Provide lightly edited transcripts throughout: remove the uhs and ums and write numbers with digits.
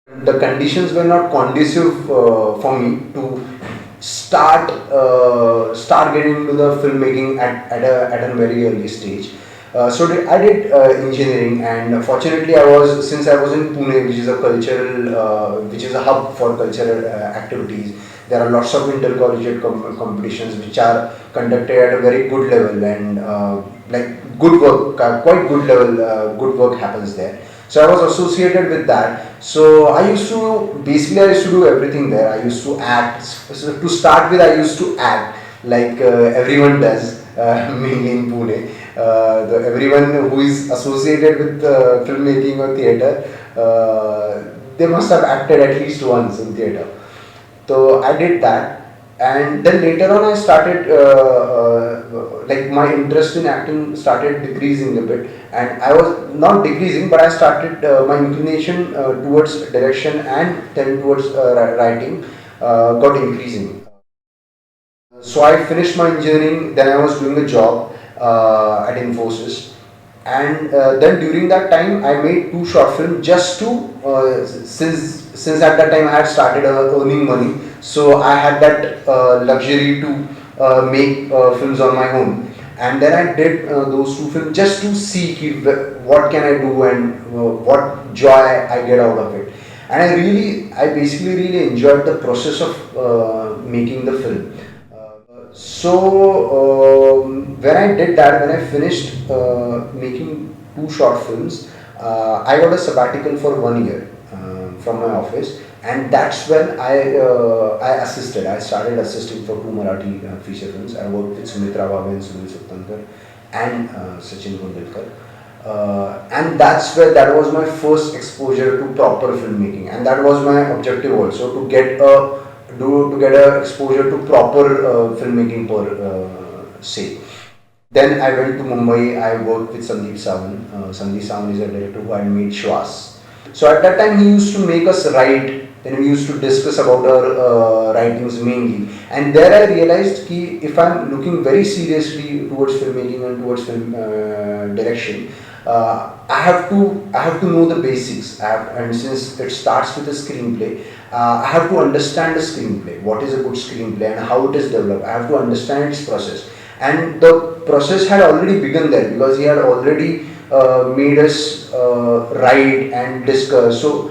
The conditions were not conducive for me to start getting into the filmmaking at a very early stage. I did engineering, and fortunately, since I was in Pune, which is a which is a hub for cultural activities. There are lots of intercollegiate competitions which are conducted at a very good level, and like good work, quite good level, good work happens there. So I was associated with that. So I used to do everything there. I used to act. So to start with, I used to act like everyone does, mainly in Pune. Everyone who is associated with filmmaking or theatre, they must have acted at least once in theatre. So I did that, and then later on I started like my interest in acting started decreasing a bit, and I was not decreasing, but I started my inclination towards direction and then towards writing got increasing. So I finished my engineering. Then I was doing a job at Infosys, and then during that time I made two short films just to since at that time I had started earning money, so I had that luxury to make films on my own. And then I did those two films just to see what can I do and what joy I get out of it. And I basically really enjoyed the process of making the film. When I did that, when I finished making two short films, I got a sabbatical for 1 year from my office, and that's when I assisted. I started assisting for two Marathi feature films. I worked with Sumitra Vabe and Sunil Subtankar and Sachin Gundilkar. And that was my first exposure to proper filmmaking, and that was my objective also, to get a exposure to proper filmmaking per se. Then I went to Mumbai. I worked with Sandeep Sawan. Sandeep Sawan is a director who had made Shwas. So at that time he used to make us write. Then we used to discuss about our writings mainly. And there I realized that if I'm looking very seriously towards filmmaking and towards film direction, I have to know the basics. And since it starts with a screenplay, I have to understand the screenplay. What is a good screenplay and how it is developed. I have to understand its process. And the process had already begun there because he had already made us write and discuss. So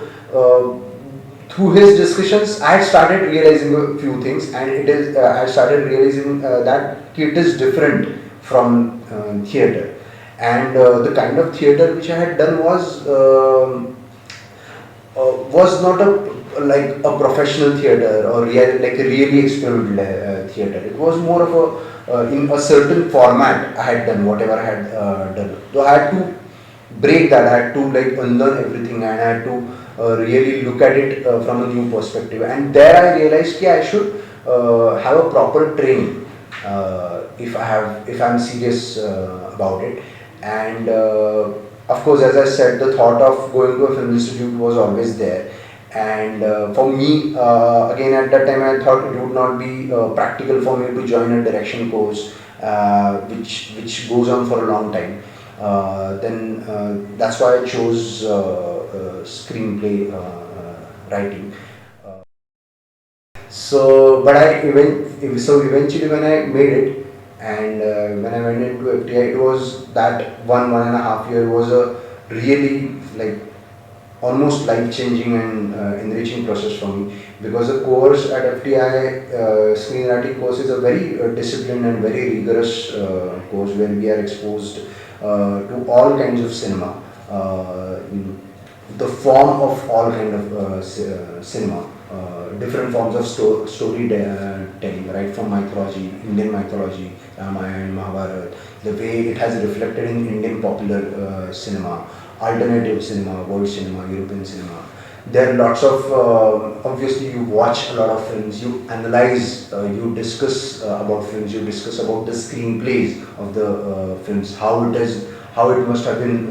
through his discussions, I started realizing a few things, and I started realizing that it is different from theatre. And the kind of theatre which I had done was not a professional theatre or like a really experimental theatre. It was more of in a certain format I had done whatever I had done. So I had to break that. I had to like unlearn everything, and I had to really look at it from a new perspective. And there I realized that I should have a proper training if I'm serious about it. And of course, as I said, the thought of going to a film institute was always there. And for me, again at that time, I thought it would not be practical for me to join a direction course, which goes on for a long time. Then that's why I chose screenplay writing. So eventually when I made it, and when I went into FTI, it was that 1.5 year was a really like almost life changing and enriching process for me, because the course at FTI, screenwriting course, is a very disciplined and very rigorous course where we are exposed to all kinds of cinema, the form of all kind of cinema, different forms of storytelling, right from mythology, Indian mythology, Ramayana and Mahabharata, the way it has reflected in Indian popular cinema, alternative cinema, world cinema, European cinema. There are lots of, obviously you watch a lot of films, you analyze, you discuss about films, you discuss about the screenplays of the films, how it must have been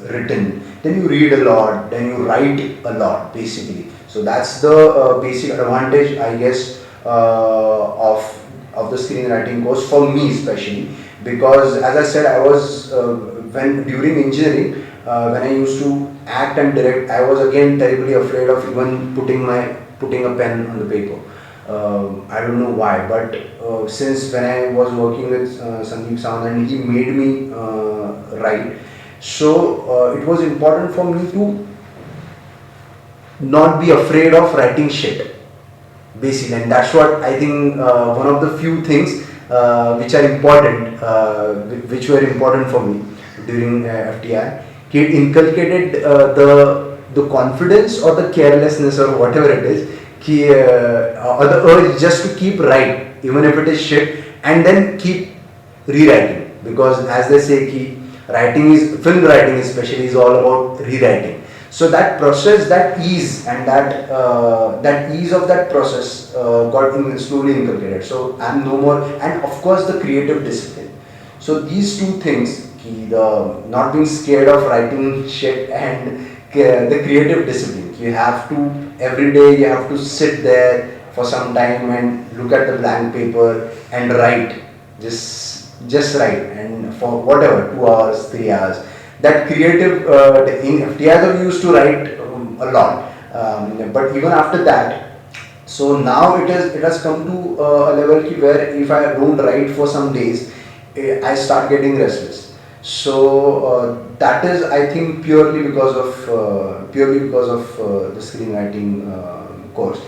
written. Then you read a lot, then you write a lot basically. So that's the basic advantage, I guess, of the screenwriting course for me especially, because as I said, I was when during engineering, when I used to act and direct, I was again terribly afraid of even putting a pen on the paper. I don't know why, but since when I was working with Sandeep Sawant and he made me write, so it was important for me to not be afraid of writing shit, basically, and that's what I think one of the few things which are important, which were important for me during FTI. He inculcated the confidence or the carelessness or whatever it is, or the urge just to keep right, even if it is shit, and then keep rewriting, because as they say, film writing especially is all about rewriting. So that process, that ease, and that ease of that process got slowly inculcated. So I'm no more, and of course the creative discipline. So these two things, the not being scared of writing shit and the creative discipline. You have to, every day you have to sit there for some time and look at the blank paper and write, just write, and for whatever, 2 hours, 3 hours. That creative, in FTIs we used to write a lot, but even after that, so now it has come to a level where if I don't write for some days, I start getting restless. So that is, I think, purely because of the screenwriting course.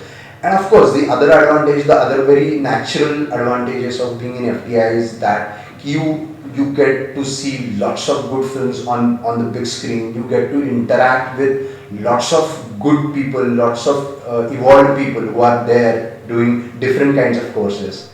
And of course, the other advantage, the other very natural advantages of being in FTI is that you get to see lots of good films on the big screen. You get to interact with lots of good people, lots of evolved people who are there doing different kinds of courses.